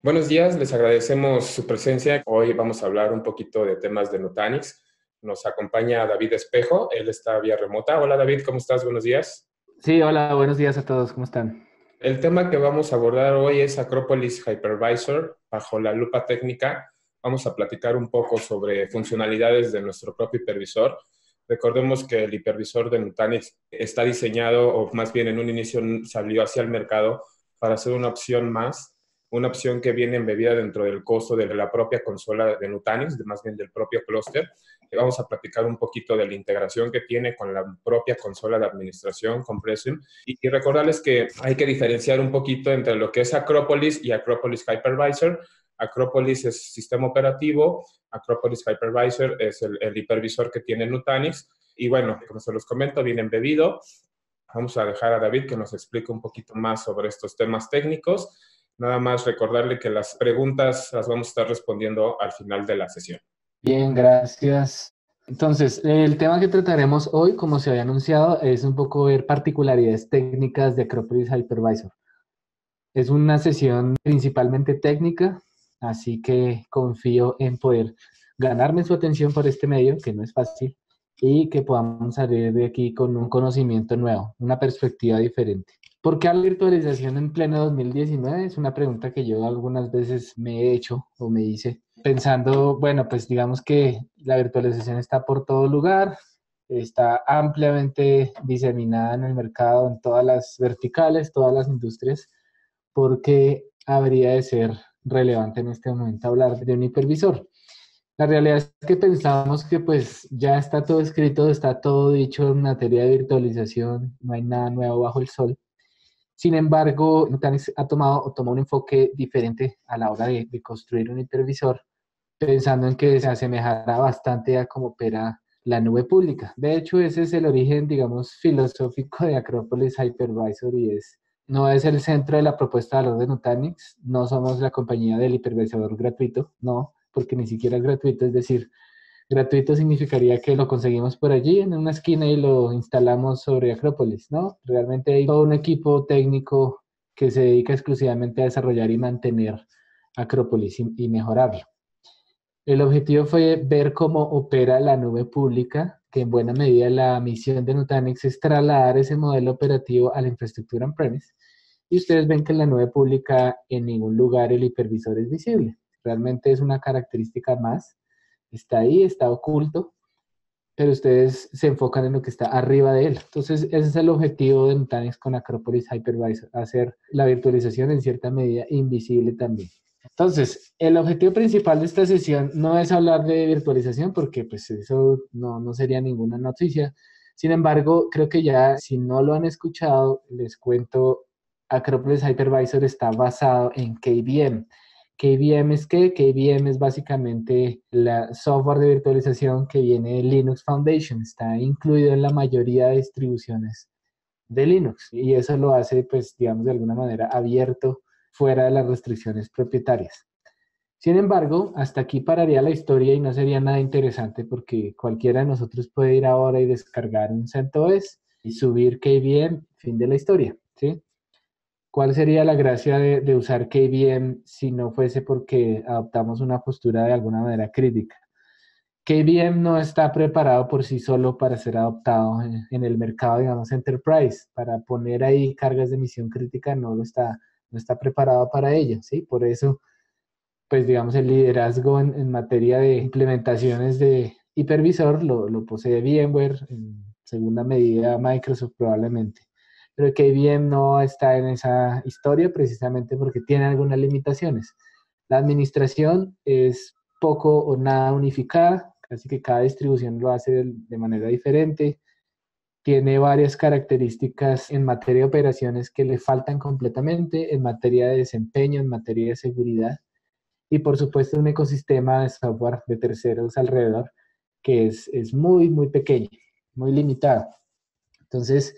Buenos días, les agradecemos su presencia. Hoy vamos a hablar un poquito de temas de Nutanix. Nos acompaña David Espejo, él está vía remota. Hola David, ¿cómo estás? Buenos días. Sí, hola, buenos días a todos, ¿cómo están? El tema que vamos a abordar hoy es Acropolis Hypervisor bajo la lupa técnica. Vamos a platicar un poco sobre funcionalidades de nuestro propio hipervisor. Recordemos que el hipervisor de Nutanix está diseñado, o más bien en un inicio salió hacia el mercado para ser una opción más, una opción que viene embebida dentro del costo de la propia consola de Nutanix, más bien del propio clúster. Vamos a platicar un poquito de la integración que tiene con la propia consola de administración, con Presim, y recordarles que hay que diferenciar un poquito entre lo que es Acropolis y Acropolis Hypervisor. Acropolis es sistema operativo, Acropolis Hypervisor es el hipervisor que tiene Nutanix. Y bueno, como se los comento, viene embebido. Vamos a dejar a David que nos explique un poquito más sobre estos temas técnicos. Nada más recordarle que las preguntas las vamos a estar respondiendo al final de la sesión. Bien, gracias. Entonces, el tema que trataremos hoy, como se había anunciado, es un poco ver particularidades técnicas de Acropolis Hypervisor. Es una sesión principalmente técnica, así que confío en poder ganarme su atención por este medio, que no es fácil, y que podamos salir de aquí con un conocimiento nuevo, una perspectiva diferente. ¿Por qué la virtualización en pleno 2019? Es una pregunta que yo algunas veces me he hecho o me hice pensando, bueno, pues digamos que la virtualización está por todo lugar, está ampliamente diseminada en el mercado, en todas las verticales, todas las industrias. ¿Por qué habría de ser relevante en este momento hablar de un hipervisor? La realidad es que pensamos que pues ya está todo escrito, está todo dicho en materia de virtualización, no hay nada nuevo bajo el sol. Sin embargo, Nutanix ha tomado o tomó un enfoque diferente a la hora de construir un hipervisor, pensando en que se asemejará bastante a cómo opera la nube pública. De hecho, ese es el origen, digamos, filosófico de Acropolis Hypervisor y no es el centro de la propuesta de valor de Nutanix, no somos la compañía del hipervisor gratuito, no, porque ni siquiera es gratuito, es decir, gratuito significaría que lo conseguimos por allí en una esquina y lo instalamos sobre Acropolis, ¿no? Realmente hay todo un equipo técnico que se dedica exclusivamente a desarrollar y mantener Acropolis y mejorarlo. El objetivo fue ver cómo opera la nube pública, que en buena medida la misión de Nutanix es trasladar ese modelo operativo a la infraestructura on-premise. Y ustedes ven que en la nube pública en ningún lugar el hipervisor es visible. Realmente es una característica más. Está ahí, está oculto, pero ustedes se enfocan en lo que está arriba de él. Entonces, ese es el objetivo de Nutanix con Acropolis Hypervisor, hacer la virtualización en cierta medida invisible también. Entonces, el objetivo principal de esta sesión no es hablar de virtualización, porque pues eso no sería ninguna noticia. Sin embargo, creo que ya si no lo han escuchado, les cuento, Acropolis Hypervisor está basado en KVM. KVM es qué? KVM es básicamente la software de virtualización que viene de Linux Foundation, está incluido en la mayoría de distribuciones de Linux y eso lo hace, pues, digamos, de alguna manera abierto fuera de las restricciones propietarias. Sin embargo, hasta aquí pararía la historia y no sería nada interesante porque cualquiera de nosotros puede ir ahora y descargar un CentOS y subir KVM, fin de la historia, ¿sí? ¿Cuál sería la gracia de usar KVM si no fuese porque adoptamos una postura de alguna manera crítica? KVM no está preparado por sí solo para ser adoptado en el mercado, digamos, enterprise, para poner ahí cargas de misión crítica, no está preparado para ello, ¿sí? Por eso, pues, digamos, el liderazgo en materia de implementaciones de hipervisor lo posee VMware, en segunda medida Microsoft probablemente. Pero KVM no está en esa historia precisamente porque tiene algunas limitaciones. La administración es poco o nada unificada, casi que cada distribución lo hace de manera diferente. Tiene varias características en materia de operaciones que le faltan completamente, en materia de desempeño, en materia de seguridad y por supuesto un ecosistema de software de terceros alrededor que es muy, muy pequeño, muy limitado. Entonces,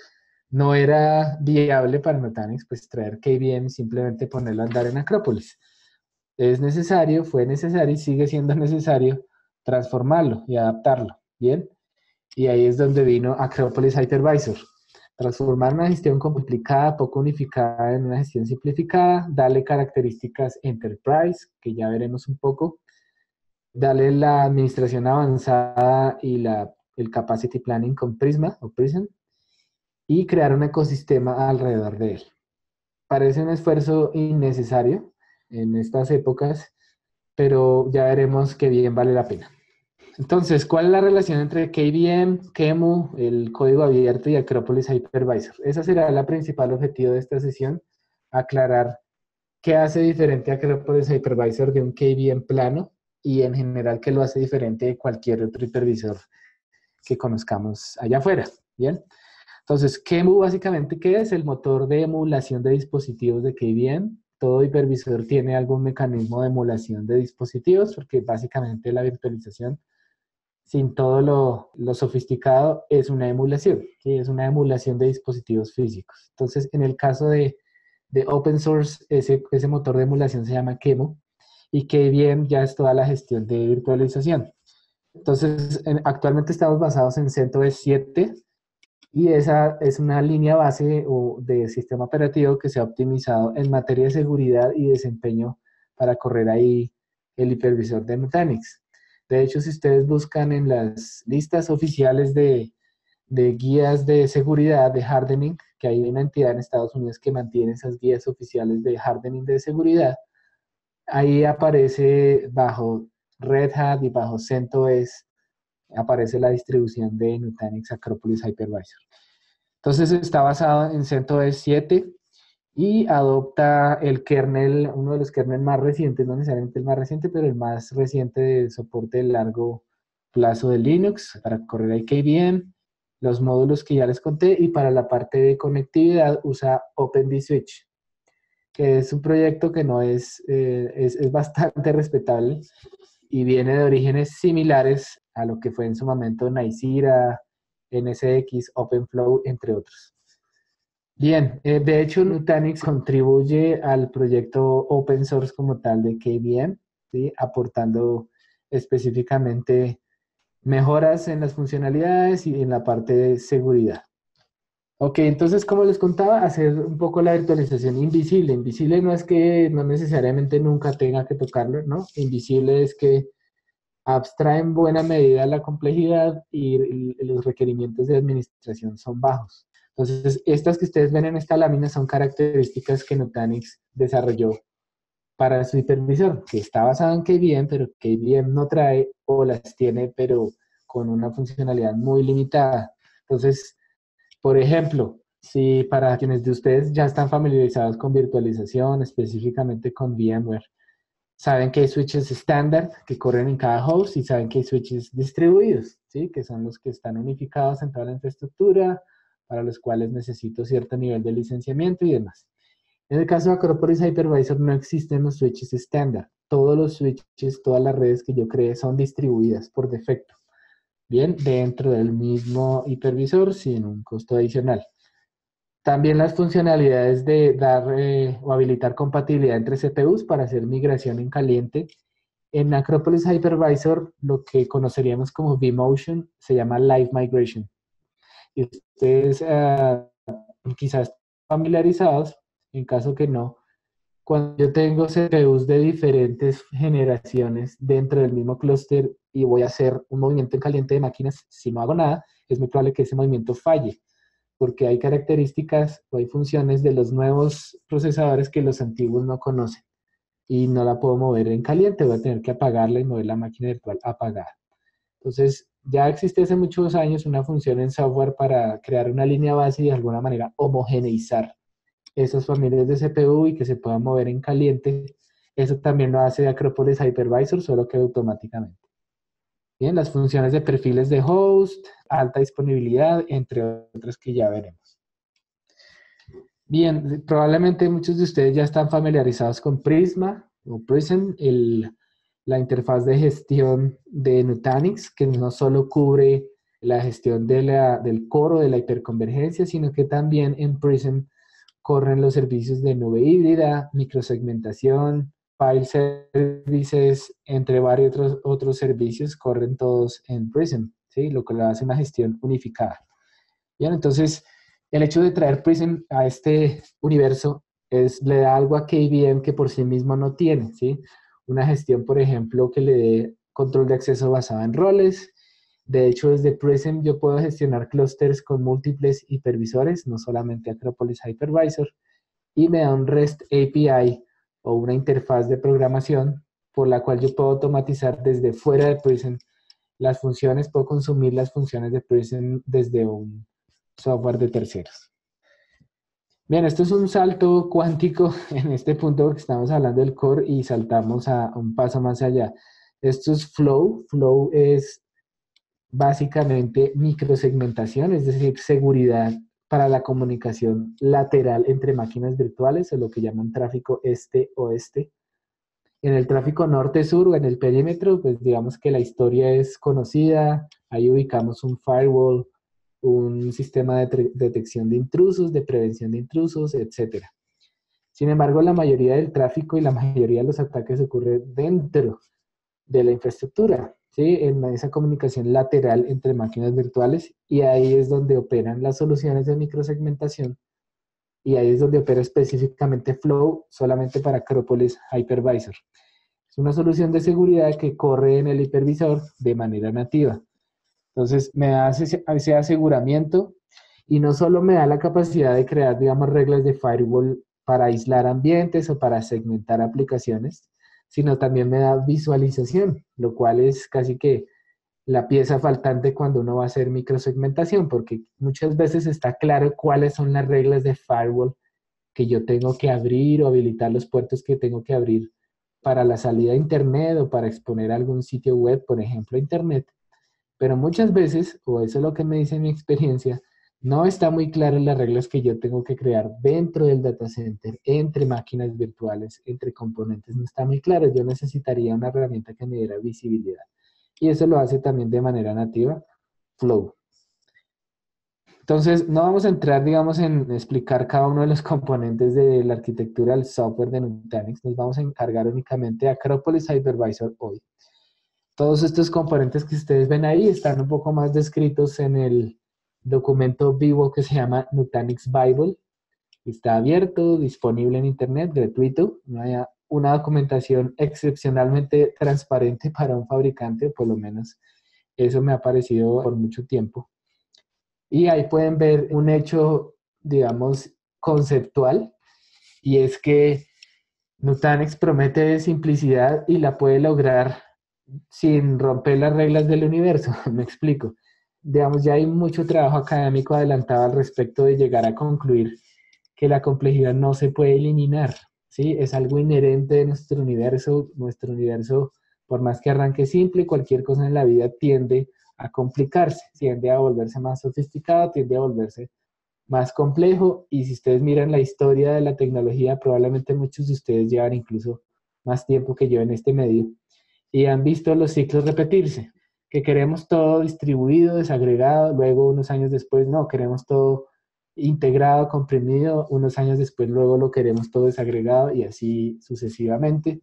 no era viable para Nutanix pues traer KVM, simplemente ponerlo a andar en Acropolis. Es necesario, fue necesario y sigue siendo necesario transformarlo y adaptarlo, ¿bien? Y ahí es donde vino Acropolis Hypervisor. Transformar una gestión complicada, poco unificada en una gestión simplificada, darle características enterprise, que ya veremos un poco, darle la administración avanzada y el capacity planning con Prisma o Prism, y crear un ecosistema alrededor de él. Parece un esfuerzo innecesario en estas épocas, pero ya veremos que bien vale la pena. Entonces, ¿cuál es la relación entre KVM, QEMU, el código abierto y Acropolis Hypervisor? Ese será el principal objetivo de esta sesión, aclarar qué hace diferente a Acropolis Hypervisor de un KVM plano y en general qué lo hace diferente de cualquier otro hipervisor que conozcamos allá afuera. ¿Bien? Entonces, QEMU básicamente, ¿qué es? El motor de emulación de dispositivos de KVM. Todo hipervisor tiene algún mecanismo de emulación de dispositivos, porque básicamente la virtualización, sin todo lo sofisticado, es una emulación, ¿sí? Es una emulación de dispositivos físicos. Entonces, en el caso de open source, ese motor de emulación se llama QEMU, y KVM ya es toda la gestión de virtualización. Entonces, actualmente estamos basados en CentOS 7, y esa es una línea base de sistema operativo que se ha optimizado en materia de seguridad y desempeño para correr ahí el hipervisor de Nutanix. De hecho, si ustedes buscan en las listas oficiales de guías de seguridad, de hardening, que hay una entidad en Estados Unidos que mantiene esas guías oficiales de hardening de seguridad, ahí aparece bajo Red Hat y bajo CentOS, aparece la distribución de Nutanix Acropolis Hypervisor. Entonces está basado en CentOS 7 y adopta el kernel, uno de los kernels más recientes, no necesariamente el más reciente, pero el más reciente de soporte de largo plazo de Linux para correr ahí KVM, los módulos que ya les conté, y para la parte de conectividad usa OpenVSwitch, que es un proyecto que no es bastante respetable y viene de orígenes similares a lo que fue en su momento Nicira, NSX, OpenFlow, entre otros. Bien, de hecho Nutanix contribuye al proyecto open source como tal de KVM, ¿sí? Aportando específicamente mejoras en las funcionalidades y en la parte de seguridad. Ok, entonces como les contaba, hacer un poco la virtualización invisible. Invisible no es que no necesariamente nunca tenga que tocarlo, ¿no? Invisible es que abstrae en buena medida la complejidad y los requerimientos de administración son bajos. Entonces, estas que ustedes ven en esta lámina son características que Nutanix desarrolló para su hipervisor, que está basado en KVM, pero KVM no trae o las tiene, pero con una funcionalidad muy limitada. Entonces, por ejemplo, si para quienes de ustedes ya están familiarizados con virtualización, específicamente con VMware, saben que hay switches estándar que corren en cada host y saben que hay switches distribuidos, ¿sí? Que son los que están unificados en toda la infraestructura, para los cuales necesito cierto nivel de licenciamiento y demás. En el caso de Acropolis Hypervisor no existen los switches estándar. Todos los switches, todas las redes que yo creé son distribuidas por defecto. Bien, dentro del mismo hipervisor sin un costo adicional. También las funcionalidades de dar o habilitar compatibilidad entre CPUs para hacer migración en caliente. En Acropolis Hypervisor, lo que conoceríamos como vMotion se llama Live Migration. Y ustedes quizás familiarizados, en caso que no, cuando yo tengo CPUs de diferentes generaciones dentro del mismo clúster y voy a hacer un movimiento en caliente de máquinas, si no hago nada, es muy probable que ese movimiento falle, porque hay características o hay funciones de los nuevos procesadores que los antiguos no conocen y no la puedo mover en caliente, voy a tener que apagarla y mover la máquina virtual apagada. Entonces, ya existe hace muchos años una función en software para crear una línea base y de alguna manera homogeneizar esas familias de CPU y que se puedan mover en caliente. Eso también lo hace Acropolis Hypervisor, solo que automáticamente. Bien, las funciones de perfiles de host, alta disponibilidad, entre otras que ya veremos. Bien, probablemente muchos de ustedes ya están familiarizados con Prisma o Prism, la interfaz de gestión de Nutanix, que no solo cubre la gestión del core de la hiperconvergencia, sino que también en Prism corren los servicios de nube híbrida, microsegmentación, file services, entre varios otros servicios, corren todos en Prism, ¿sí? Lo que le hace una gestión unificada. Bien, entonces, El hecho de traer Prism a este universo le da algo a KVM que por sí mismo no tiene, ¿sí? Una gestión, por ejemplo, que le dé control de acceso basado en roles. De hecho, desde Prism yo puedo gestionar clústeres con múltiples hipervisores, no solamente Acropolis Hypervisor, y me da un REST API o una interfaz de programación por la cual yo puedo automatizar desde fuera de Prism las funciones, puedo consumir las funciones de Prism desde un software de terceros. Bien, esto es un salto cuántico en este punto porque estamos hablando del core y saltamos a un paso más allá. Esto es Flow. Flow es básicamente microsegmentación, es decir, seguridad para la comunicación lateral entre máquinas virtuales, o lo que llaman tráfico este-oeste. En el tráfico norte-sur o en el perímetro, pues digamos que la historia es conocida, ahí ubicamos un firewall, un sistema de detección de intrusos, de prevención de intrusos, etc. Sin embargo, la mayoría del tráfico y la mayoría de los ataques ocurre dentro de la infraestructura, ¿sí? En esa comunicación lateral entre máquinas virtuales, y ahí es donde operan las soluciones de microsegmentación, y ahí es donde opera específicamente Flow solamente para Acropolis Hypervisor. Es una solución de seguridad que corre en el hipervisor de manera nativa. Entonces me da ese aseguramiento y no solo me da la capacidad de crear, digamos, reglas de firewall para aislar ambientes o para segmentar aplicaciones, sino también me da visualización, lo cual es casi que la pieza faltante cuando uno va a hacer microsegmentación, porque muchas veces está claro cuáles son las reglas de firewall que yo tengo que abrir o habilitar los puertos que tengo que abrir para la salida a Internet o para exponer algún sitio web, por ejemplo, a Internet. Pero muchas veces, o eso es lo que me dice mi experiencia, no está muy claro las reglas que yo tengo que crear dentro del data center, entre máquinas virtuales, entre componentes. No está muy claro. Yo necesitaría una herramienta que me diera visibilidad. Y eso lo hace también de manera nativa Flow. Entonces, no vamos a entrar, digamos, en explicar cada uno de los componentes de la arquitectura del software de Nutanix. Nos vamos a encargar únicamente de Acropolis Hypervisor hoy. Todos estos componentes que ustedes ven ahí están un poco más descritos en el documento vivo que se llama Nutanix Bible. Está abierto, disponible en internet, gratuito. Una documentación excepcionalmente transparente para un fabricante, por lo menos eso me ha parecido por mucho tiempo. Y ahí pueden ver un hecho, digamos, conceptual, y es que Nutanix promete simplicidad y la puede lograr sin romper las reglas del universo. Me explico. Digamos, ya hay mucho trabajo académico adelantado al respecto de llegar a concluir que la complejidad no se puede eliminar, ¿sí? Es algo inherente de nuestro universo. Nuestro universo, por más que arranque simple, cualquier cosa en la vida tiende a complicarse, tiende a volverse más sofisticado, tiende a volverse más complejo, y si ustedes miran la historia de la tecnología, probablemente muchos de ustedes llevan incluso más tiempo que yo en este medio, y han visto los ciclos repetirse, que queremos todo distribuido, desagregado, luego unos años después no, queremos todo integrado, comprimido, unos años después luego lo queremos todo desagregado, y así sucesivamente.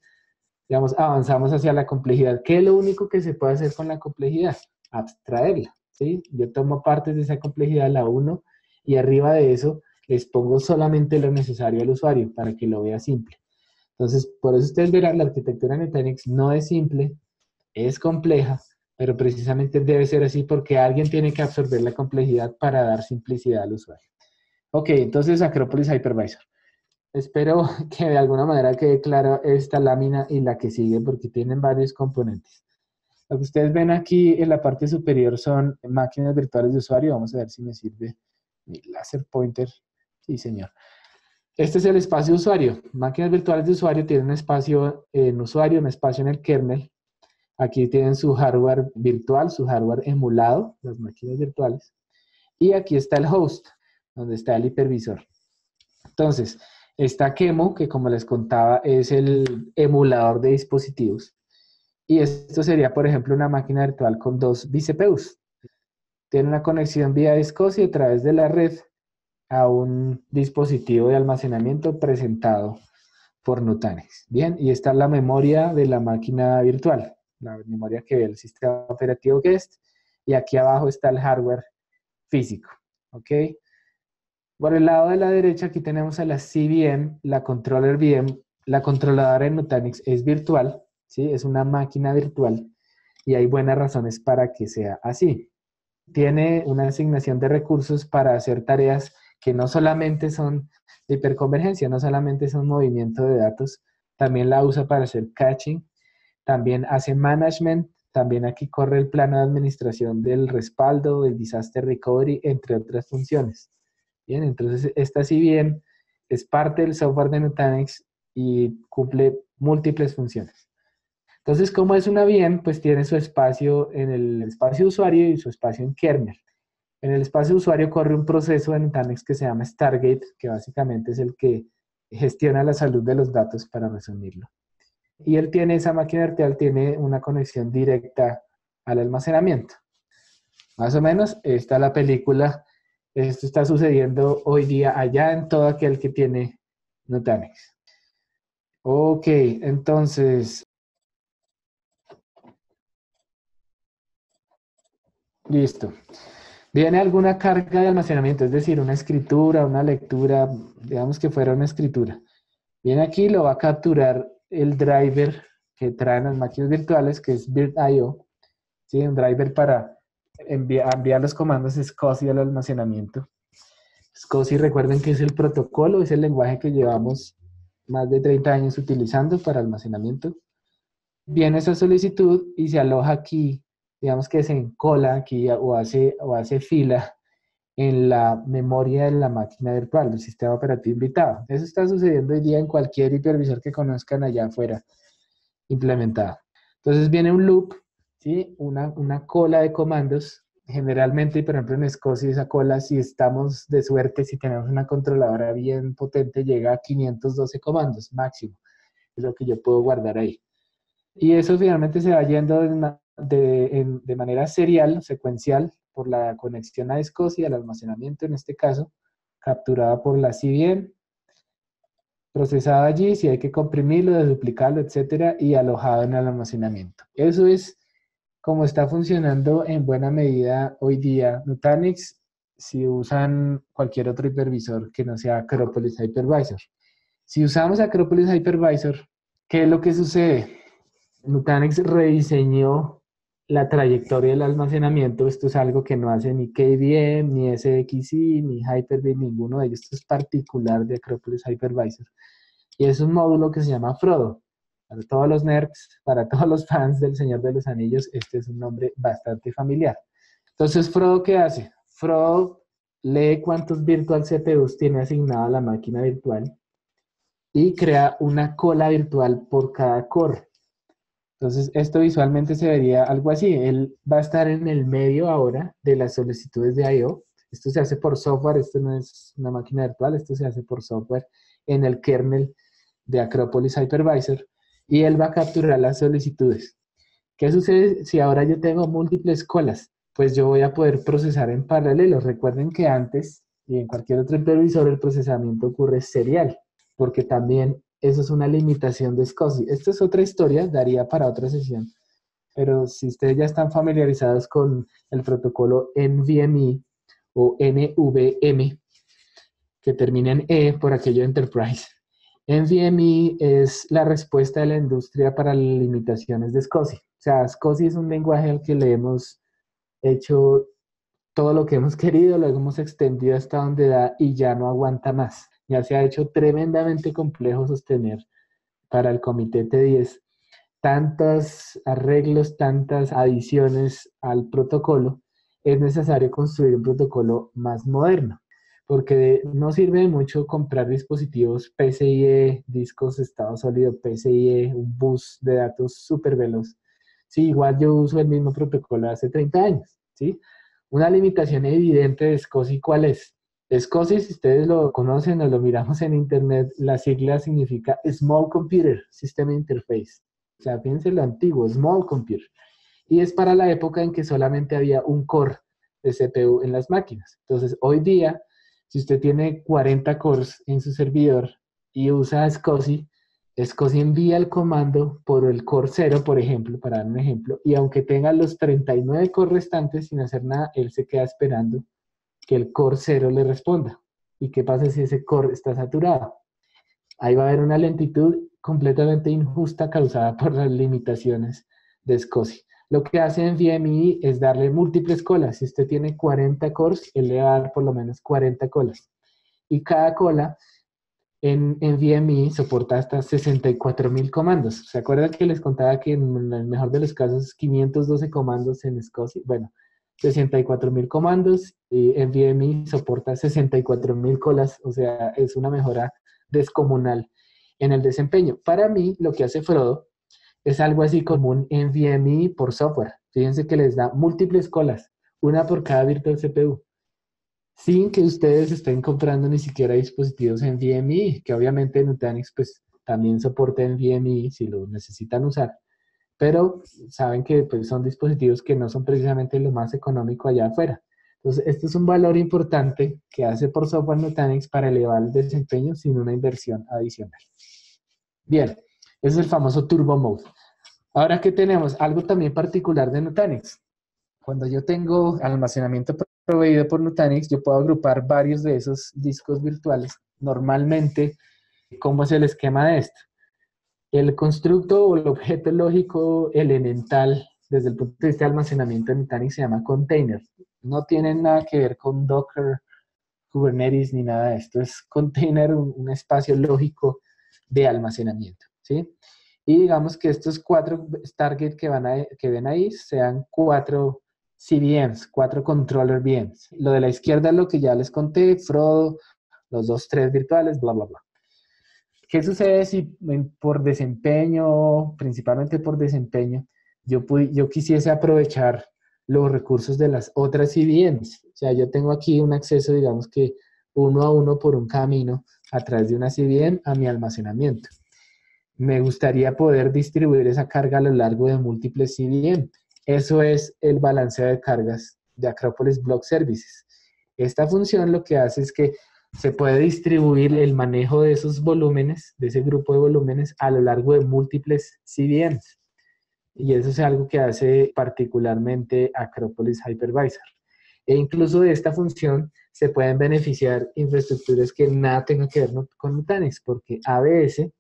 Digamos, avanzamos hacia la complejidad. ¿Qué es lo único que se puede hacer con la complejidad? Abstraerla, ¿sí? Yo tomo partes de esa complejidad, la uno, y arriba de eso les pongo solamente lo necesario al usuario para que lo vea simple. Entonces, por eso ustedes verán, la arquitectura Nutanix no es simple, es compleja, pero precisamente debe ser así porque alguien tiene que absorber la complejidad para dar simplicidad al usuario. Ok, entonces Acropolis Hypervisor. Espero que de alguna manera quede clara esta lámina y la que sigue porque tienen varios componentes. Lo que ustedes ven aquí en la parte superior son máquinas virtuales de usuario. Vamos a ver si me sirve mi láser pointer. Sí, señor. Este es el espacio de usuario. Máquinas virtuales de usuario tienen un espacio en usuario, un espacio en el kernel. Aquí tienen su hardware virtual, su hardware emulado, las máquinas virtuales. Y aquí está el host, donde está el hipervisor. Entonces, está Qemu, que como les contaba, es el emulador de dispositivos. Y esto sería, por ejemplo, una máquina virtual con dos vCPUs. Tiene una conexión vía Escocia a través de la red a un dispositivo de almacenamiento presentado por Nutanix. Bien, y esta es la memoria de la máquina virtual, la memoria que ve el sistema operativo guest, y aquí abajo está el hardware físico. ¿Ok? Por el lado de la derecha aquí tenemos a la CVM, la controller VM. La controladora en Nutanix es virtual, ¿sí? Es una máquina virtual y hay buenas razones para que sea así. Tiene una asignación de recursos para hacer tareas que no solamente son de hiperconvergencia, no solamente son movimiento de datos, también la usa para hacer caching, también hace management, también aquí corre el plano de administración del respaldo, del disaster recovery, entre otras funciones. Bien, entonces esta si bien es parte del software de Nutanix y cumple múltiples funciones. Entonces, como es una VM, pues tiene su espacio en el espacio usuario y su espacio en kernel. En el espacio usuario corre un proceso en Nutanix que se llama Stargate, que básicamente es el que gestiona la salud de los datos, para resumirlo. Y él tiene, esa máquina virtual tiene una conexión directa al almacenamiento. Más o menos, esta es la película. Esto está sucediendo hoy día allá en todo aquel que tiene Nutanix. Ok, entonces, listo. Viene alguna carga de almacenamiento, es decir, una escritura, una lectura, digamos que fuera una escritura. Viene aquí, lo va a capturar el driver que traen las máquinas virtuales, que es virt.io, ¿sí? Un driver para enviar los comandos SCSI al almacenamiento. SCSI, recuerden que es el protocolo, es el lenguaje que llevamos más de 30 años utilizando para almacenamiento. Viene esa solicitud y se aloja aquí, digamos que se encola aquí o hace fila en la memoria de la máquina virtual, del sistema operativo invitado. Eso está sucediendo hoy día en cualquier hipervisor que conozcan allá afuera implementado. Entonces viene un loop, ¿sí? Una cola de comandos. Generalmente, por ejemplo, en SCSI, esa cola, si estamos de suerte, si tenemos una controladora bien potente, llega a 512 comandos máximo. Es lo que yo puedo guardar ahí. Y eso finalmente se va yendo de manera serial, secuencial, por la conexión a SCSI, al almacenamiento en este caso, capturada por la CVM, procesado allí, si hay que comprimirlo, desduplicarlo, etcétera, y alojado en el almacenamiento. Eso es como está funcionando en buena medida hoy día Nutanix, si usan cualquier otro hipervisor que no sea Acropolis Hypervisor. Si usamos Acropolis Hypervisor, ¿qué es lo que sucede? Nutanix rediseñó la trayectoria del almacenamiento. Esto es algo que no hace ni KVM, ni SXI, ni Hyper-V, ninguno de ellos. Esto es particular de Acropolis Hypervisor. Y es un módulo que se llama Frodo. Para todos los nerds, para todos los fans del Señor de los Anillos, este es un nombre bastante familiar. Entonces, ¿Frodo qué hace? Frodo lee cuántos virtual CPUs tiene asignada la máquina virtual y crea una cola virtual por cada core. Entonces, esto visualmente se vería algo así. Él va a estar en el medio ahora de las solicitudes de I/O. Esto se hace por software, esto no es una máquina virtual, esto se hace por software en el kernel de Acropolis Hypervisor y él va a capturar las solicitudes. ¿Qué sucede si ahora yo tengo múltiples colas? Pues yo voy a poder procesar en paralelo. Recuerden que antes y en cualquier otro hipervisor el procesamiento ocurre serial, porque también eso es una limitación de SCSI. Esta es otra historia, daría para otra sesión. Pero si ustedes ya están familiarizados con el protocolo NVMe o NVM, que termina en E por aquello de Enterprise, NVMe es la respuesta de la industria para las limitaciones de SCSI. O sea, SCSI es un lenguaje al que le hemos hecho todo lo que hemos querido, lo hemos extendido hasta donde da y ya no aguanta más. Ya se ha hecho tremendamente complejo sostener para el comité T10 tantos arreglos, tantas adiciones al protocolo. Es necesario construir un protocolo más moderno, porque no sirve de mucho comprar dispositivos PCIe, discos estado sólido PCIe, un bus de datos súper veloz. Sí, igual yo uso el mismo protocolo hace 30 años, ¿sí? Una limitación evidente de SCSI, ¿cuál es? SCSI, si ustedes lo conocen o lo miramos en internet, la sigla significa Small Computer System Interface. O sea, fíjense lo antiguo, Small Computer. Y es para la época en que solamente había un core de CPU en las máquinas. Entonces, hoy día, si usted tiene 40 cores en su servidor y usa SCSI, SCSI envía el comando por el core 0, por ejemplo, para dar un ejemplo, y aunque tenga los 39 cores restantes sin hacer nada, él se queda esperando que el core 0 le responda. ¿Y qué pasa si ese core está saturado? Ahí va a haber una lentitud completamente injusta causada por las limitaciones de SCSI. Lo que hace NVMe es darle múltiples colas. Si usted tiene 40 cores, él le va a dar por lo menos 40 colas. Y cada cola en NVMe soporta hasta 64.000 comandos. ¿Se acuerdan que les contaba que en el mejor de los casos 512 comandos en SCSI? Bueno, 64.000 comandos y NVMe soporta 64.000 colas, o sea, es una mejora descomunal en el desempeño. Para mí, lo que hace Frodo es algo así como un NVMe por software. Fíjense que les da múltiples colas, una por cada virtual CPU, sin que ustedes estén comprando ni siquiera dispositivos NVMe, que obviamente Nutanix pues también soporta NVMe si lo necesitan usar, pero saben que pues, son dispositivos que no son precisamente lo más económico allá afuera. Entonces, este es un valor importante que hace por software Nutanix para elevar el desempeño sin una inversión adicional. Bien, ese es el famoso Turbo Mode. Ahora, ¿qué tenemos? Algo también particular de Nutanix. Cuando yo tengo almacenamiento proveído por Nutanix, yo puedo agrupar varios de esos discos virtuales. Normalmente, ¿cómo es el esquema de esto? El constructo o el objeto lógico elemental desde el punto de vista de almacenamiento en Nutanix se llama container. No tienen nada que ver con Docker, Kubernetes ni nada de esto. Es container, un espacio lógico de almacenamiento, ¿sí? Y digamos que estos 4 Stargate que ven ahí sean 4 CVMs, 4 controller VMs. Lo de la izquierda es lo que ya les conté, Frodo, los 2 threads virtuales, bla, bla, bla. ¿Qué sucede si por desempeño, principalmente por desempeño, yo quisiese aprovechar los recursos de las otras CVMs? O sea, yo tengo aquí un acceso, digamos que uno a uno por un camino a través de una CVM a mi almacenamiento. Me gustaría poder distribuir esa carga a lo largo de múltiples CVM. Eso es el balanceo de cargas de Acropolis Block Services. Esta función lo que hace es que se puede distribuir el manejo de esos volúmenes, de ese grupo de volúmenes, a lo largo de múltiples CVMs. Y eso es algo que hace particularmente Acropolis Hypervisor. E incluso de esta función se pueden beneficiar infraestructuras que nada tengan que ver con Nutanix, porque ABS,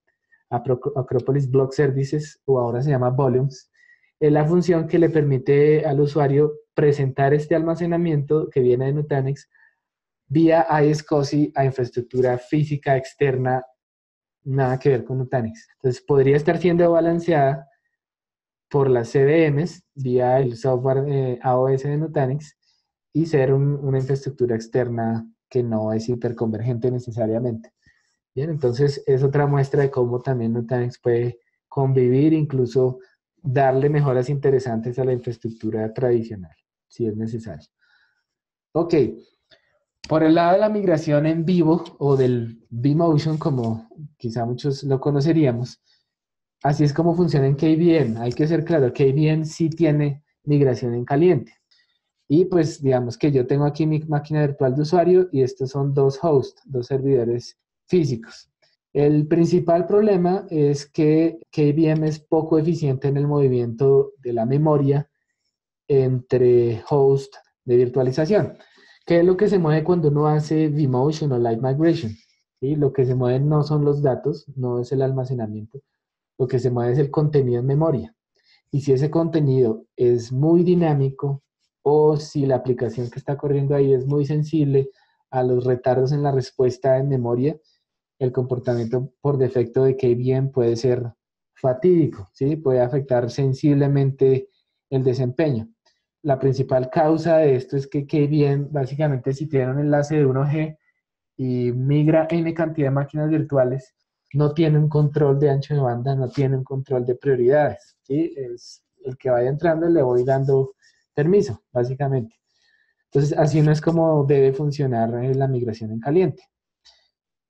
Acropolis Block Services, o ahora se llama Volumes, es la función que le permite al usuario presentar este almacenamiento que viene de Nutanix vía iSCSI a infraestructura física externa, nada que ver con Nutanix. Entonces podría estar siendo balanceada por las CVMs vía el software AOS de Nutanix y ser una infraestructura externa que no es hiperconvergente necesariamente. Bien, entonces es otra muestra de cómo también Nutanix puede convivir, incluso darle mejoras interesantes a la infraestructura tradicional, si es necesario. Ok, por el lado de la migración en vivo o del vMotion, como quizá muchos lo conoceríamos, así es como funciona en KVM. Hay que ser claro, KVM sí tiene migración en caliente. Y pues digamos que yo tengo aquí mi máquina virtual de usuario y estos son 2 hosts, 2 servidores físicos. El principal problema es que KVM es poco eficiente en el movimiento de la memoria entre host de virtualización. ¿Qué es lo que se mueve cuando uno hace vMotion o Light Migration? ¿Sí? Lo que se mueve no son los datos, no es el almacenamiento, lo que se mueve es el contenido en memoria. Y si ese contenido es muy dinámico o si la aplicación que está corriendo ahí es muy sensible a los retardos en la respuesta en memoria, el comportamiento por defecto de KVM puede ser fatídico, ¿sí? Puede afectar sensiblemente el desempeño. La principal causa de esto es que KVM, básicamente, si tiene un enlace de 1G y migra N cantidad de máquinas virtuales, no tiene un control de ancho de banda, no tiene un control de prioridades, ¿sí? Es el que vaya entrando le voy dando permiso, básicamente. Entonces, así no es como debe funcionar la migración en caliente,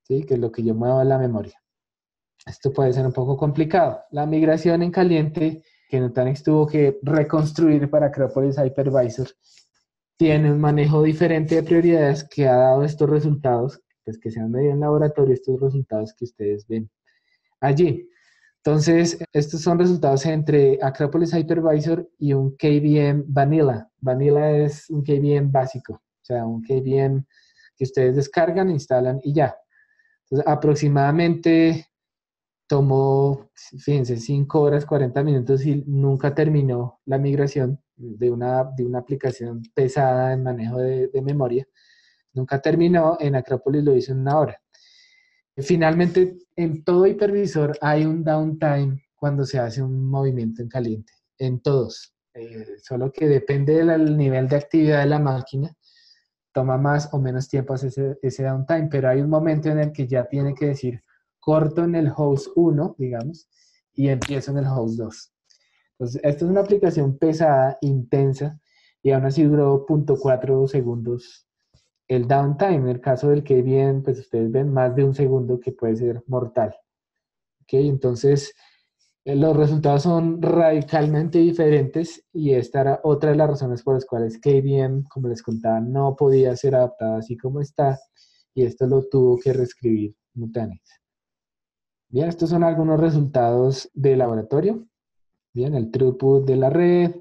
¿sí? Que es lo que yo muevo en la memoria. Esto puede ser un poco complicado. La migración en caliente que Nutanix tuvo que reconstruir para Acropolis Hypervisor tiene un manejo diferente de prioridades que ha dado estos resultados, pues que se han medido en laboratorio, estos resultados que ustedes ven allí. Entonces, estos son resultados entre Acropolis Hypervisor y un KVM Vanilla. Vanilla es un KVM básico, o sea, un KVM que ustedes descargan, instalan y ya. Entonces, aproximadamente tomó, fíjense, 5 horas, 40 minutos y nunca terminó la migración de una aplicación pesada en manejo de memoria. Nunca terminó, en Acropolis lo hizo en 1 hora. Finalmente, en todo hipervisor hay un downtime cuando se hace un movimiento en caliente, en todos. Solo que depende del nivel de actividad de la máquina, toma más o menos tiempo hacer ese downtime, pero hay un momento en el que ya tiene que decir corto en el host 1, digamos, y empiezo en el host 2. Entonces, esta es una aplicación pesada, intensa, y aún así duró 0.4 segundos el downtime. En el caso del KVM, pues ustedes ven más de un segundo, que puede ser mortal. ¿Ok? Entonces, los resultados son radicalmente diferentes y esta era otra de las razones por las cuales KVM, como les contaba, no podía ser adaptada así como está, y esto lo tuvo que reescribir Nutanix. Bien, estos son algunos resultados de laboratorio. Bien, el throughput de la red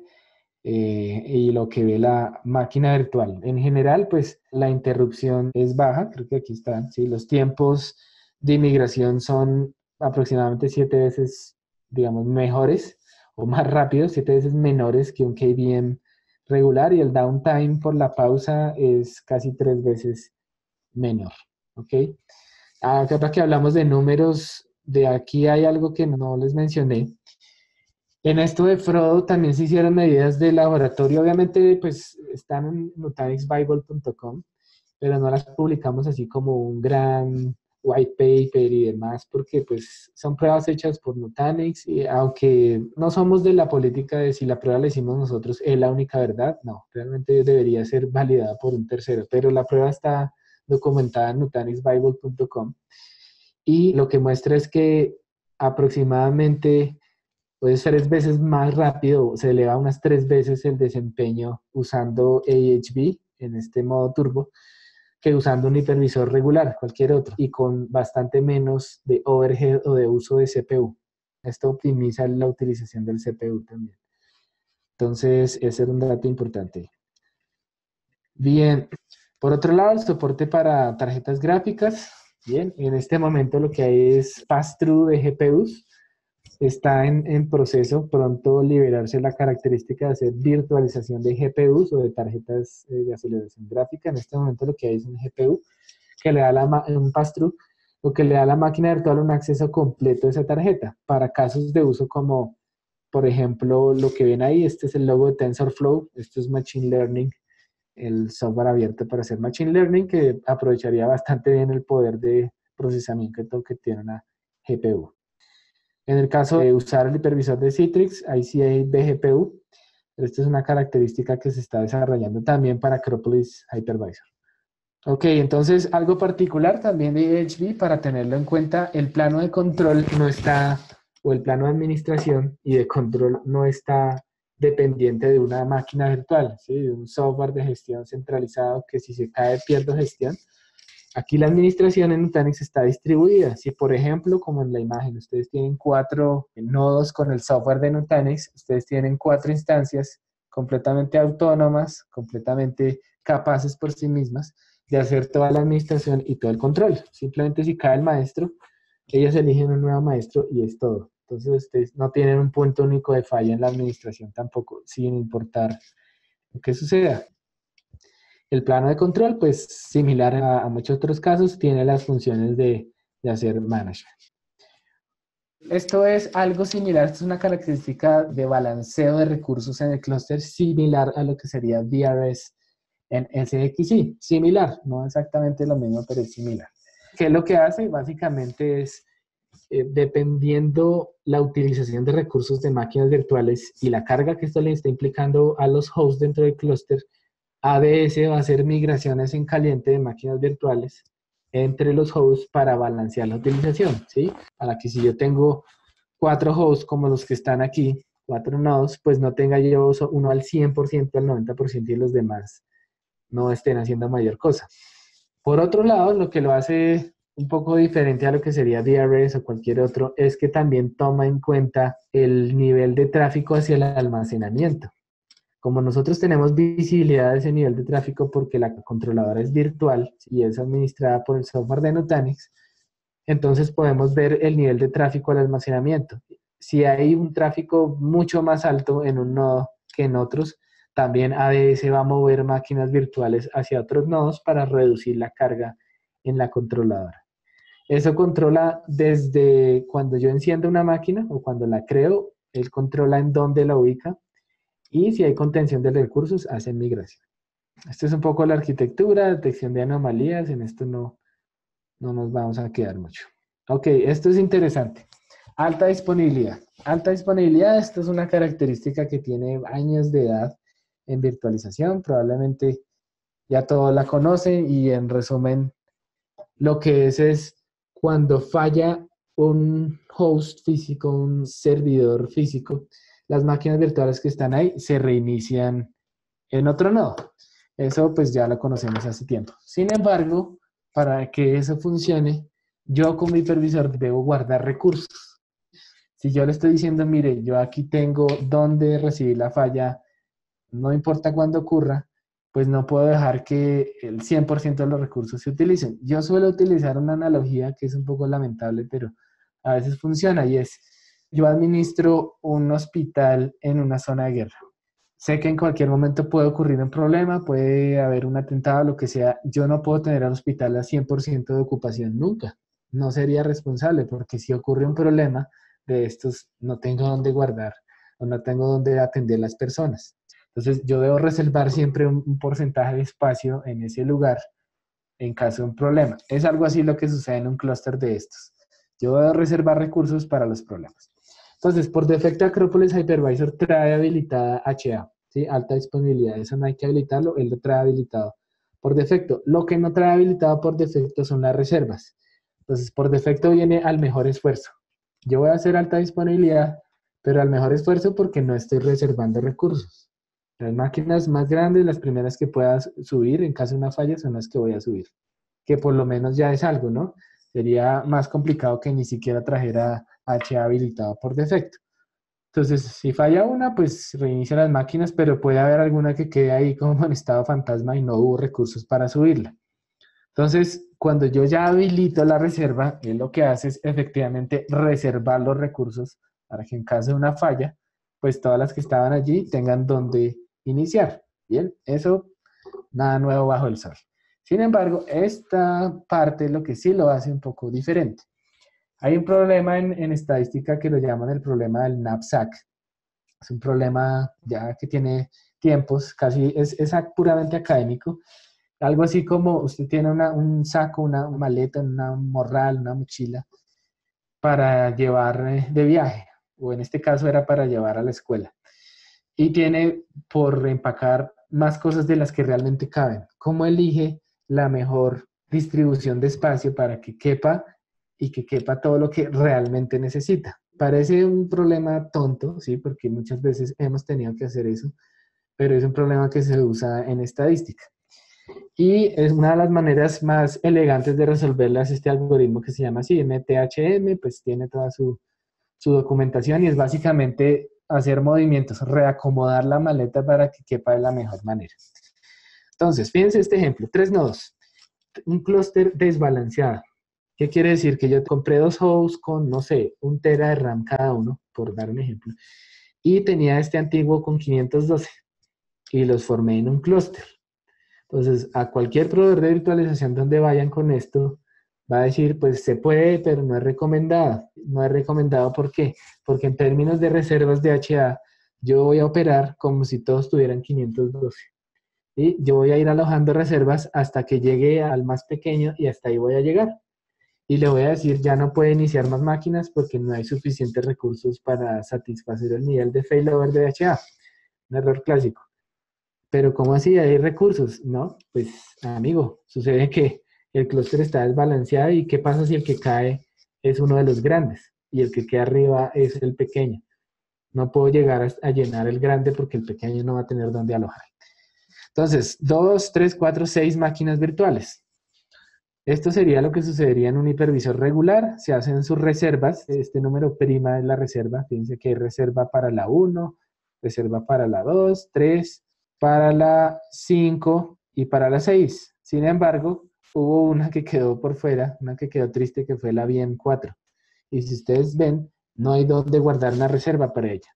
y lo que ve la máquina virtual. En general, pues la interrupción es baja, creo que aquí están, ¿sí? Los tiempos de inmigración son aproximadamente 7 veces, digamos, mejores o más rápidos, 7 veces menores que un KVM regular, y el downtime por la pausa es casi 3 veces menor, ¿ok? Acá que hablamos de números, de aquí hay algo que no les mencioné. En esto de Frodo también se hicieron medidas de laboratorio, obviamente pues están en nutanixbible.com, pero no las publicamos así como un gran white paper y demás, porque pues son pruebas hechas por Nutanix, y aunque no somos de la política de si la prueba la hicimos nosotros es la única verdad, no, realmente debería ser validada por un tercero, pero la prueba está documentada en nutanixbible.com, y lo que muestra es que aproximadamente puede ser 3 veces más rápido, se eleva unas 3 veces el desempeño usando AHV en este modo turbo que usando un hipervisor regular, cualquier otro, y con bastante menos de overhead o de uso de CPU. Esto optimiza la utilización del CPU también. Entonces, ese era un dato importante. Bien, por otro lado, el soporte para tarjetas gráficas. Bien, en este momento lo que hay es pass-through de GPUs. Está en proceso, pronto liberarse la característica de hacer virtualización de GPUs o de tarjetas de aceleración gráfica. En este momento lo que hay es un GPU que le da un pass-through, lo que le da a la máquina virtual un acceso completo a esa tarjeta para casos de uso como, por ejemplo, lo que ven ahí. Este es el logo de TensorFlow, esto es Machine Learning, el software abierto para hacer Machine Learning, que aprovecharía bastante bien el poder de procesamiento que tiene una GPU. En el caso de usar el hipervisor de Citrix, ahí sí hay BGPU, pero esta es una característica que se está desarrollando también para Acropolis Hypervisor. Ok, entonces algo particular también de AHV para tenerlo en cuenta, el plano de control no está, o el plano de administración y de control no está dependiente de una máquina virtual, ¿sí? De un software de gestión centralizado que si se cae pierdo gestión. Aquí la administración en Nutanix está distribuida. Si, por ejemplo, como en la imagen, ustedes tienen 4 nodos con el software de Nutanix, ustedes tienen 4 instancias completamente autónomas, completamente capaces por sí mismas de hacer toda la administración y todo el control. Simplemente si cae el maestro, ellas eligen un nuevo maestro y es todo. Entonces, ustedes no tienen un punto único de falla en la administración tampoco, sin importar lo que suceda. El plano de control, pues similar a muchos otros casos, tiene las funciones de hacer management. Esto es algo similar, esto es una característica de balanceo de recursos en el clúster similar a lo que sería DRS en SXI. Similar, no exactamente lo mismo, pero es similar. ¿Qué es lo que hace? Básicamente es, dependiendo la utilización de recursos de máquinas virtuales y la carga que esto le está implicando a los hosts dentro del clúster, ADS va a hacer migraciones en caliente de máquinas virtuales entre los hosts para balancear la utilización, ¿sí? Para que si yo tengo 4 hosts como los que están aquí, 4 nodos, pues no tenga yo uno al 100%, al 90% y los demás no estén haciendo mayor cosa. Por otro lado, lo que lo hace un poco diferente a lo que sería DRS o cualquier otro es que también toma en cuenta el nivel de tráfico hacia el almacenamiento. Como nosotros tenemos visibilidad de ese nivel de tráfico porque la controladora es virtual y es administrada por el software de Nutanix, entonces podemos ver el nivel de tráfico al almacenamiento. Si hay un tráfico mucho más alto en un nodo que en otros, también ADS va a mover máquinas virtuales hacia otros nodos para reducir la carga en la controladora. Eso controla desde cuando yo enciendo una máquina o cuando la creo, él controla en dónde la ubica y si hay contención de recursos, hace migración. Esto es un poco la arquitectura, detección de anomalías, en esto no nos vamos a quedar mucho. Ok, esto es interesante. Alta disponibilidad. Alta disponibilidad, esto es una característica que tiene años de edad en virtualización, probablemente ya todos la conocen y en resumen, lo que es cuando falla un host físico, un servidor físico, las máquinas virtuales que están ahí se reinician en otro nodo. Eso pues ya lo conocemos hace tiempo. Sin embargo, para que eso funcione, yo como hipervisor debo guardar recursos. Si yo le estoy diciendo, mire, yo aquí tengo donde recibir la falla, no importa cuándo ocurra, pues no puedo dejar que el 100% de los recursos se utilicen. Yo suelo utilizar una analogía que es un poco lamentable, pero a veces funciona y es, yo administro un hospital en una zona de guerra. Sé que en cualquier momento puede ocurrir un problema, puede haber un atentado, lo que sea. Yo no puedo tener al hospital a 100% de ocupación nunca. No sería responsable porque si ocurre un problema de estos, no tengo dónde guardar o no tengo dónde atender las personas. Entonces, yo debo reservar siempre un porcentaje de espacio en ese lugar en caso de un problema. Es algo así lo que sucede en un clúster de estos. Yo debo reservar recursos para los problemas. Entonces, por defecto, Acropolis Hypervisor trae habilitada HA, ¿sí? Alta disponibilidad. Eso no hay que habilitarlo, él lo trae habilitado por defecto. Lo que no trae habilitado por defecto son las reservas. Entonces, por defecto viene al mejor esfuerzo. Yo voy a hacer alta disponibilidad, pero al mejor esfuerzo porque no estoy reservando recursos. Las máquinas más grandes, las primeras que puedas subir en caso de una falla, son las que voy a subir. Que por lo menos ya es algo, ¿no? Sería más complicado que ni siquiera trajera H habilitado por defecto. Entonces, si falla una, pues reinicia las máquinas, pero puede haber alguna que quede ahí como en estado fantasma y no hubo recursos para subirla. Entonces, cuando yo ya habilito la reserva, él lo que hace es efectivamente reservar los recursos para que en caso de una falla, pues todas las que estaban allí tengan donde iniciar. Bien, eso nada nuevo bajo el sol. Sin embargo, esta parte lo que sí lo hace un poco diferente. Hay un problema en estadística que lo llaman el problema del knapsack. Es un problema ya que tiene tiempos, casi es puramente académico. Algo así como usted tiene un saco, una maleta, una morral, una mochila para llevar de viaje, o en este caso era para llevar a la escuela. Y tiene por reempacar más cosas de las que realmente caben. ¿Cómo elige la mejor distribución de espacio para que quepa y que quepa todo lo que realmente necesita? Parece un problema tonto, ¿sí? Porque muchas veces hemos tenido que hacer eso, pero es un problema que se usa en estadística. Y es una de las maneras más elegantes de resolverla es este algoritmo que se llama así, MTHM, pues tiene toda su documentación y es básicamente hacer movimientos, reacomodar la maleta para que quepa de la mejor manera. Entonces, fíjense este ejemplo, 3 nodos, un clúster desbalanceado. ¿Qué quiere decir? Que yo compré 2 hosts con, no sé, 1 tera de RAM cada uno, por dar un ejemplo, y tenía este antiguo con 512 y los formé en un clúster. Entonces, a cualquier proveedor de virtualización donde vayan con esto, va a decir, pues se puede, pero no es recomendado. No es recomendado, ¿por qué? Porque en términos de reservas de HA, yo voy a operar como si todos tuvieran 512. Y yo voy a ir alojando reservas hasta que llegue al más pequeño y hasta ahí voy a llegar. Y le voy a decir, ya no puede iniciar más máquinas porque no hay suficientes recursos para satisfacer el nivel de failover de HA. Un error clásico. Pero ¿cómo así? ¿Hay recursos? No, pues amigo, sucede que el clúster está desbalanceado y ¿qué pasa si el que cae es uno de los grandes y el que queda arriba es el pequeño? No puedo llegar a llenar el grande porque el pequeño no va a tener dónde alojar. Entonces, 2, 3, 4, 6 máquinas virtuales. Esto sería lo que sucedería en un hipervisor regular. Se hacen sus reservas. Este número prima es la reserva. Fíjense que hay reserva para la 1, reserva para la 2, 3, para la 5 y para la 6. Sin embargo, hubo una que quedó por fuera, una que quedó triste, que fue la VM 4. Y si ustedes ven, no hay dónde guardar una reserva para ella.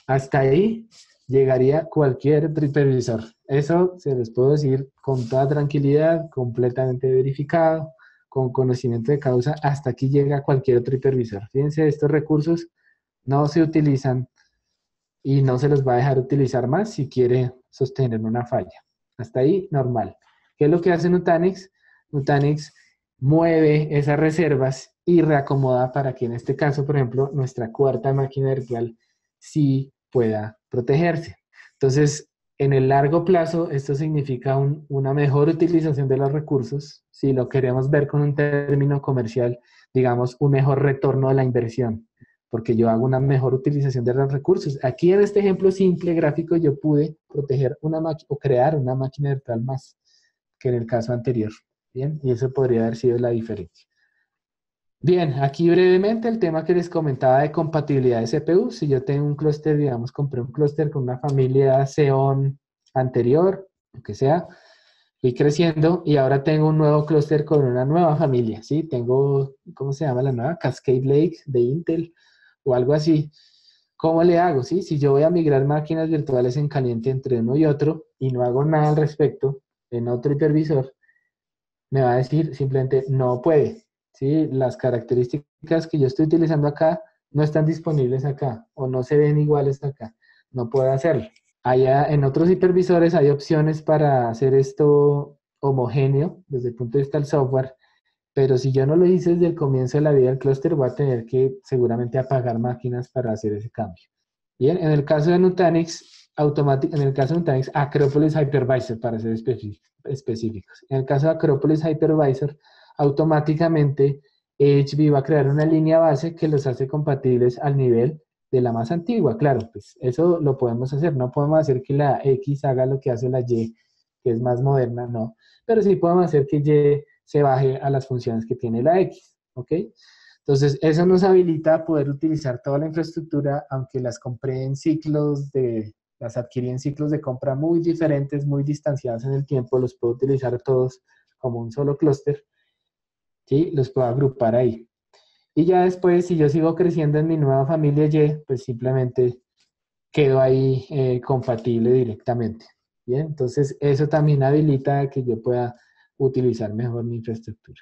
Hasta ahí llegaría cualquier hipervisor. Eso se les puedo decir con toda tranquilidad, completamente verificado, con conocimiento de causa. Hasta aquí llega cualquier otro hipervisor. Fíjense, estos recursos no se utilizan y no se los va a dejar utilizar más si quiere sostener una falla. Hasta ahí, normal. ¿Qué es lo que hace Nutanix? Nutanix mueve esas reservas y reacomoda para que en este caso, por ejemplo, nuestra cuarta máquina virtual sí pueda protegerse. Entonces, en el largo plazo, esto significa una mejor utilización de los recursos. Si lo queremos ver con un término comercial, digamos, un mejor retorno de la inversión, porque yo hago una mejor utilización de los recursos. Aquí en este ejemplo simple gráfico yo pude proteger una máquina o crear una máquina virtual más que en el caso anterior. Bien, y eso podría haber sido la diferencia. Bien, aquí brevemente el tema que les comentaba de compatibilidad de CPU. Si yo tengo un clúster, digamos, compré un clúster con una familia Xeon anterior, lo que sea, fui creciendo y ahora tengo un nuevo clúster con una nueva familia, ¿sí? Tengo, ¿cómo se llama la nueva? Cascade Lake de Intel o algo así. ¿Cómo le hago, sí? Si yo voy a migrar máquinas virtuales en caliente entre uno y otro y no hago nada al respecto en otro hipervisor, me va a decir simplemente no puede, ¿sí? Las características que yo estoy utilizando acá no están disponibles acá o no se ven iguales acá. No puedo hacerlo. Allá en otros hipervisores hay opciones para hacer esto homogéneo desde el punto de vista del software, pero si yo no lo hice desde el comienzo de la vida del clúster, voy a tener que seguramente apagar máquinas para hacer ese cambio. Bien, en el caso de Nutanix, en el caso de Nutanix, Acropolis Hypervisor, para ser específicos. En el caso de Acropolis Hypervisor, automáticamente HB va a crear una línea base que los hace compatibles al nivel de la más antigua. Claro, pues eso lo podemos hacer. No podemos hacer que la X haga lo que hace la Y, que es más moderna, no. Pero sí podemos hacer que Y se baje a las funciones que tiene la X, ¿ok? Entonces, eso nos habilita a poder utilizar toda la infraestructura, aunque las compré en las adquirí en ciclos de compra muy diferentes, muy distanciados en el tiempo, los puedo utilizar todos como un solo clúster, ¿sí? Los puedo agrupar ahí. Y ya después, si yo sigo creciendo en mi nueva familia Y, pues simplemente quedo ahí compatible directamente, ¿bien? Entonces, eso también habilita que yo pueda utilizar mejor mi infraestructura.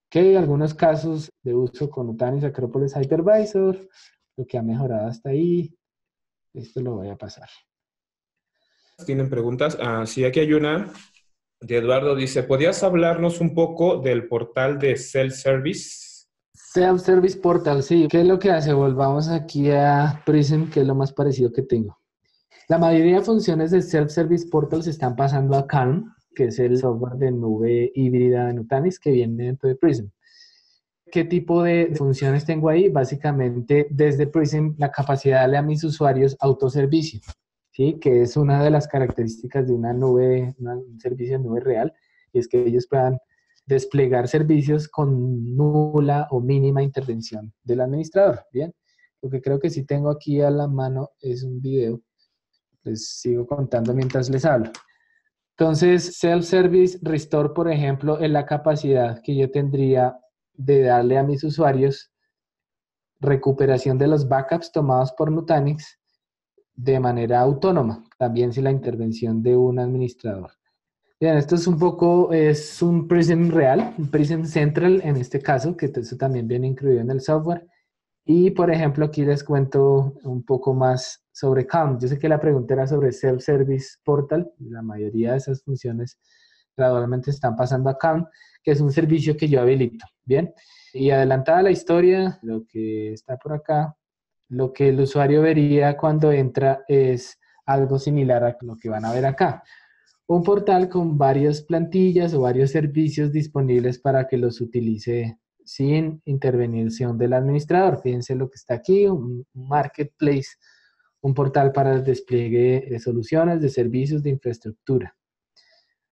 Que hay algunos casos de uso con Nutanix Acropolis Hypervisor, lo que ha mejorado hasta ahí. Esto lo voy a pasar. ¿Tienen preguntas? Sí, aquí hay una de Eduardo. Dice, ¿podrías hablarnos un poco del portal de Self-Service? Self-Service Portal, sí. ¿Qué es lo que hace? Volvamos aquí a Prism, que es lo más parecido que tengo. La mayoría de funciones de Self-Service Portal se están pasando a Calm, que es el software de nube híbrida de Nutanix que viene dentro de Prism. ¿Qué tipo de funciones tengo ahí? Básicamente, desde Prism, la capacidad de darle a mis usuarios autoservicio, ¿sí? Que es una de las características de una nube, un servicio de nube real, y es que ellos puedan desplegar servicios con nula o mínima intervención del administrador, ¿bien? Lo que creo que sí tengo aquí a la mano es un video. Les sigo contando mientras les hablo. Entonces, Self-Service Restore, por ejemplo, es la capacidad que yo tendría de darle a mis usuarios recuperación de los backups tomados por Nutanix de manera autónoma, también sin la intervención de un administrador. Bien, esto es es un Prism real, un Prism Central en este caso, que eso también viene incluido en el software. Y, por ejemplo, aquí les cuento un poco más sobre Calm. Yo sé que la pregunta era sobre Self-Service Portal. La mayoría de esas funciones gradualmente están pasando a Calm, que es un servicio que yo habilito. Bien. Y adelantada la historia, lo que está por acá, lo que el usuario vería cuando entra es algo similar a lo que van a ver acá. Un portal con varias plantillas o varios servicios disponibles para que los utilice sin intervención del administrador. Fíjense lo que está aquí, un marketplace, un portal para el despliegue de soluciones, de servicios, de infraestructura.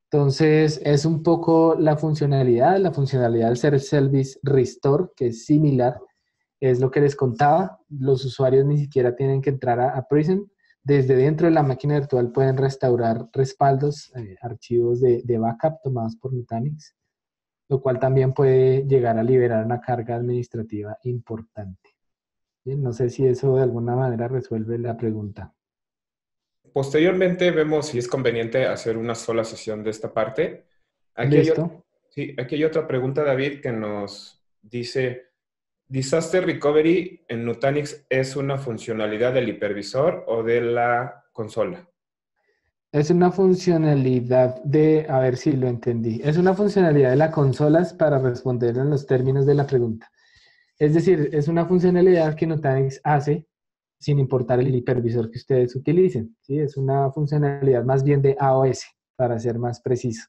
Entonces, es un poco la funcionalidad del Self-Service Restore, que es similar. Es lo que les contaba, los usuarios ni siquiera tienen que entrar a Prism. Desde dentro de la máquina virtual pueden restaurar respaldos, archivos de backup tomados por Nutanix, lo cual también puede llegar a liberar una carga administrativa importante. Bien, no sé si eso de alguna manera resuelve la pregunta. Posteriormente vemos si es conveniente hacer una sola sesión de esta parte. Aquí hay, Listo. sí, aquí hay otra pregunta, David, que nos dice, ¿Disaster Recovery en Nutanix es una funcionalidad del hipervisor o de la consola? Es una funcionalidad de, a ver si lo entendí, es una funcionalidad de las consolas para responder en los términos de la pregunta. Es decir, es una funcionalidad que Nutanix hace sin importar el hipervisor que ustedes utilicen, ¿sí? Es una funcionalidad más bien de AOS, para ser más preciso.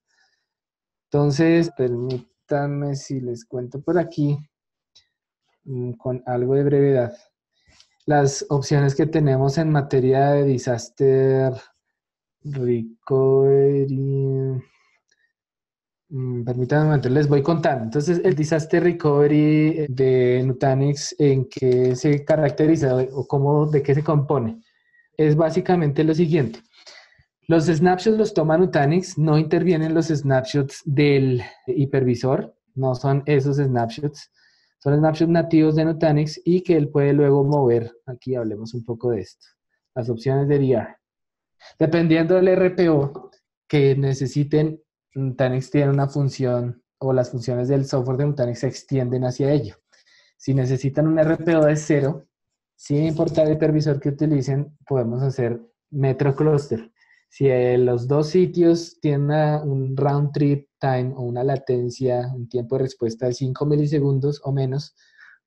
Entonces, permítanme si les cuento por aquí con algo de brevedad. Las opciones que tenemos en materia de disaster recovery. Permítanme un momento, les voy contando. Entonces, el Disaster Recovery de Nutanix, ¿en qué se caracteriza o cómo, de qué se compone? Es básicamente lo siguiente. Los snapshots los toma Nutanix, no intervienen los snapshots del hipervisor, no son esos snapshots, son snapshots nativos de Nutanix y que él puede luego mover. Aquí hablemos un poco de esto. Las opciones de DR. Dependiendo del RPO que necesiten, Nutanix tiene una función o las funciones del software de Nutanix se extienden hacia ello. Si necesitan un RPO de cero, sin importar el hipervisor que utilicen, podemos hacer Metro Cluster. Si los dos sitios tienen un round trip time o una latencia, un tiempo de respuesta de 5 milisegundos o menos,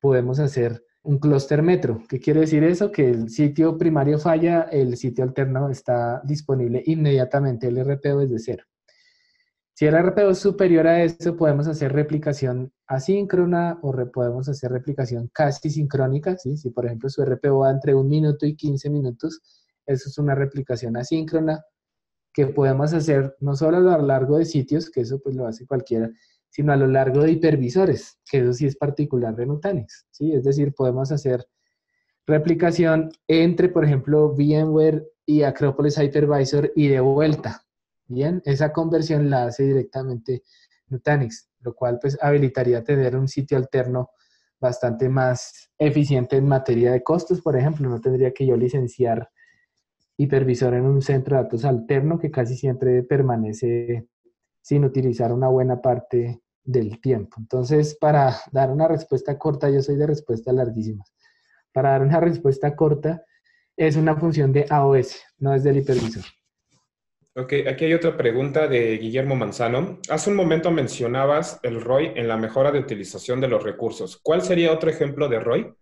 podemos hacer un clúster metro. ¿Qué quiere decir eso? Que el sitio primario falla, el sitio alterno está disponible inmediatamente, el RPO es de cero. Si el RPO es superior a eso, podemos hacer replicación asíncrona o podemos hacer replicación casi sincrónica, ¿sí? Si por ejemplo su RPO va entre 1 minuto y 15 minutos, eso es una replicación asíncrona que podemos hacer no solo a lo largo de sitios, que eso pues lo hace cualquiera, sino a lo largo de hipervisores, que eso sí es particular de Nutanix, ¿sí? Es decir, podemos hacer replicación entre, por ejemplo, VMware y Acropolis Hypervisor y de vuelta. Bien, esa conversión la hace directamente Nutanix, lo cual pues habilitaría tener un sitio alterno bastante más eficiente en materia de costos, por ejemplo, no tendría que yo licenciar hipervisor en un centro de datos alterno que casi siempre permanece sin utilizar una buena parte del tiempo. Entonces, para dar una respuesta corta, yo soy de respuestas larguísimas. Para dar una respuesta corta, es una función de AOS, no es del hipervisor. Ok, aquí hay otra pregunta de Guillermo Manzano. Hace un momento mencionabas el ROI en la mejora de utilización de los recursos. ¿Cuál sería otro ejemplo de ROI?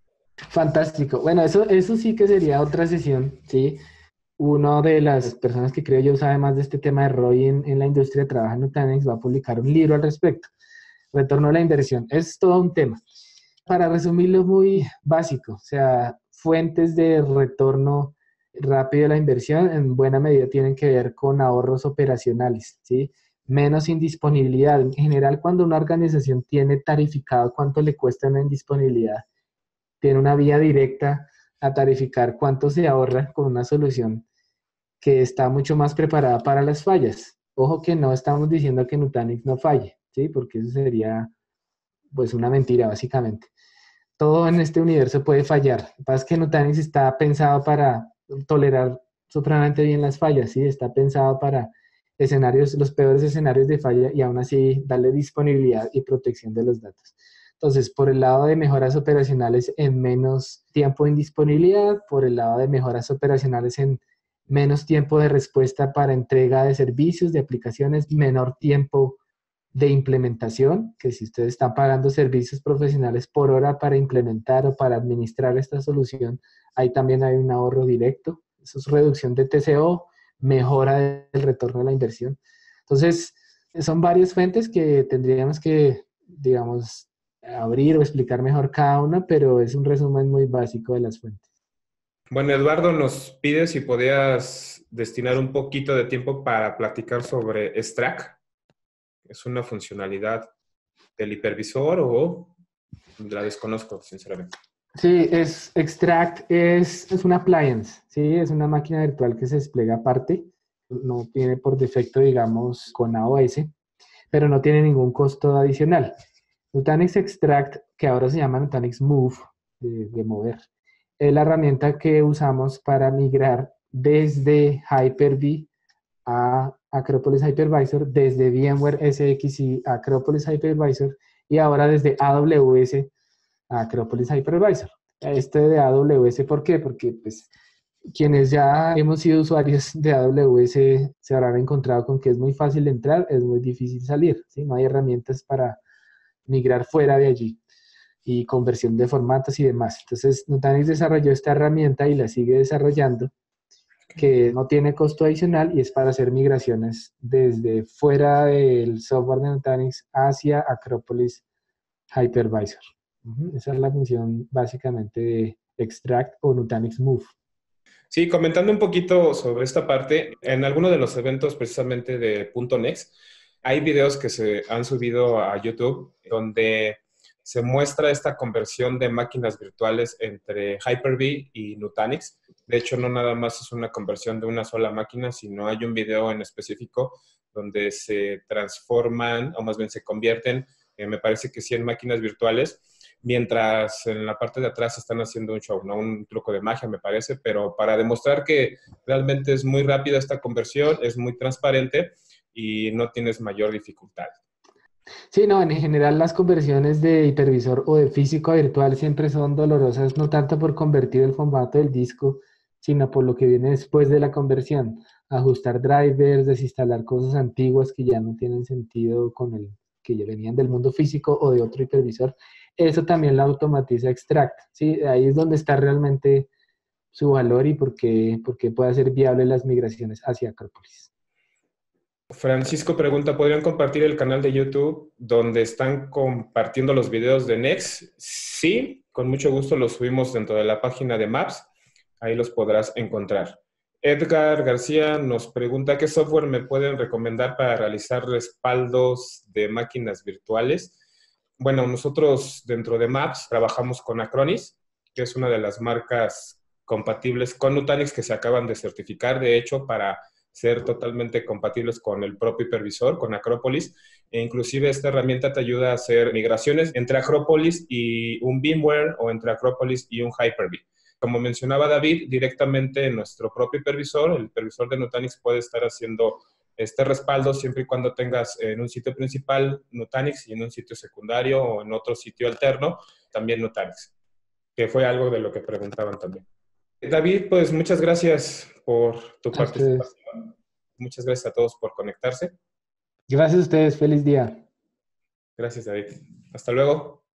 Fantástico. Bueno, eso sí que sería otra sesión, ¿sí? Una de las personas que creo yo sabe más de este tema de ROI en la industria, trabaja en Nutanix, va a publicar un libro al respecto. Retorno a la inversión. Es todo un tema. Para resumirlo muy básico, o sea, fuentes de retorno rápido de la inversión en buena medida tienen que ver con ahorros operacionales, ¿sí? Menos indisponibilidad. En general, cuando una organización tiene tarificado cuánto le cuesta una indisponibilidad, tiene una vía directa a tarificar cuánto se ahorra con una solución que está mucho más preparada para las fallas. Ojo que no estamos diciendo que Nutanix no falle, ¿sí? Porque eso sería pues una mentira básicamente. Todo en este universo puede fallar. Lo que pasa es que Nutanix está pensado para tolerar supremamente bien las fallas, ¿sí? Está pensado para escenarios, los peores escenarios de falla y aún así darle disponibilidad y protección de los datos. Entonces, por el lado de mejoras operacionales en menos tiempo de indisponibilidad, por el lado de mejoras operacionales en menos tiempo de respuesta para entrega de servicios, de aplicaciones, menor tiempo de implementación, que si ustedes están pagando servicios profesionales por hora para implementar o para administrar esta solución, ahí también hay un ahorro directo. Eso es reducción de TCO, mejora del retorno de la inversión. Entonces, son varias fuentes que tendríamos que, digamos, abrir o explicar mejor cada una, pero es un resumen muy básico de las fuentes. Bueno, Eduardo nos pide si podías destinar un poquito de tiempo para platicar sobre Strack. ¿Es una funcionalidad del hipervisor o la desconozco, sinceramente? Sí, Extract es una appliance, ¿sí? Es una máquina virtual que se despliega aparte. No tiene por defecto, digamos, con AOS, pero no tiene ningún costo adicional. Nutanix Extract, que ahora se llama Nutanix Move, de mover, es la herramienta que usamos para migrar desde Hyper-V a Acropolis Hypervisor, desde VMware SXI a Acropolis Hypervisor y ahora desde AWS a Acropolis Hypervisor. Este de AWS, ¿por qué? Porque pues quienes ya hemos sido usuarios de AWS se habrán encontrado con que es muy fácil entrar, es muy difícil salir, ¿sí? No hay herramientas para migrar fuera de allí y conversión de formatos y demás. Entonces, Nutanix desarrolló esta herramienta y la sigue desarrollando, que no tiene costo adicional y es para hacer migraciones desde fuera del software de Nutanix hacia Acropolis Hypervisor. Esa es la función básicamente de Extract o Nutanix Move. Sí, comentando un poquito sobre esta parte, en alguno de los eventos precisamente de Punto Next, hay videos que se han subido a YouTube donde se muestra esta conversión de máquinas virtuales entre Hyper-V y Nutanix. De hecho, no nada más es una conversión de una sola máquina, sino hay un video en específico donde se transforman, o más bien se convierten, me parece que 100 máquinas virtuales, mientras en la parte de atrás están haciendo un show, ¿no? Un truco de magia, me parece, pero para demostrar que realmente es muy rápida esta conversión, es muy transparente y no tienes mayor dificultad. Sí, no, en general las conversiones de hipervisor o de físico a virtual siempre son dolorosas, no tanto por convertir el formato del disco, sino por lo que viene después de la conversión. Ajustar drivers, desinstalar cosas antiguas que ya no tienen sentido con el que ya venían del mundo físico o de otro hipervisor. Eso también la automatiza Extract, ¿sí? Ahí es donde está realmente su valor y por qué puede hacer viable las migraciones hacia Acropolis. Francisco pregunta, ¿podrían compartir el canal de YouTube donde están compartiendo los videos de Next? Sí, con mucho gusto los subimos dentro de la página de Maps. Ahí los podrás encontrar. Edgar García nos pregunta, ¿qué software me pueden recomendar para realizar respaldos de máquinas virtuales? Bueno, nosotros dentro de Maps trabajamos con Acronis, que es una de las marcas compatibles con Nutanix que se acaban de certificar, de hecho, para ser totalmente compatibles con el propio hipervisor, con Acropolis, e inclusive esta herramienta te ayuda a hacer migraciones entre Acropolis y un VMware o entre Acropolis y un Hyper-V. Como mencionaba David, directamente en nuestro propio hipervisor, el hipervisor de Nutanix puede estar haciendo este respaldo siempre y cuando tengas en un sitio principal Nutanix y en un sitio secundario o en otro sitio alterno también Nutanix, que fue algo de lo que preguntaban también. David, pues muchas gracias por tu A ustedes. participación. Muchas gracias a todos por conectarse. Gracias a ustedes, feliz día. Gracias, David. Hasta luego.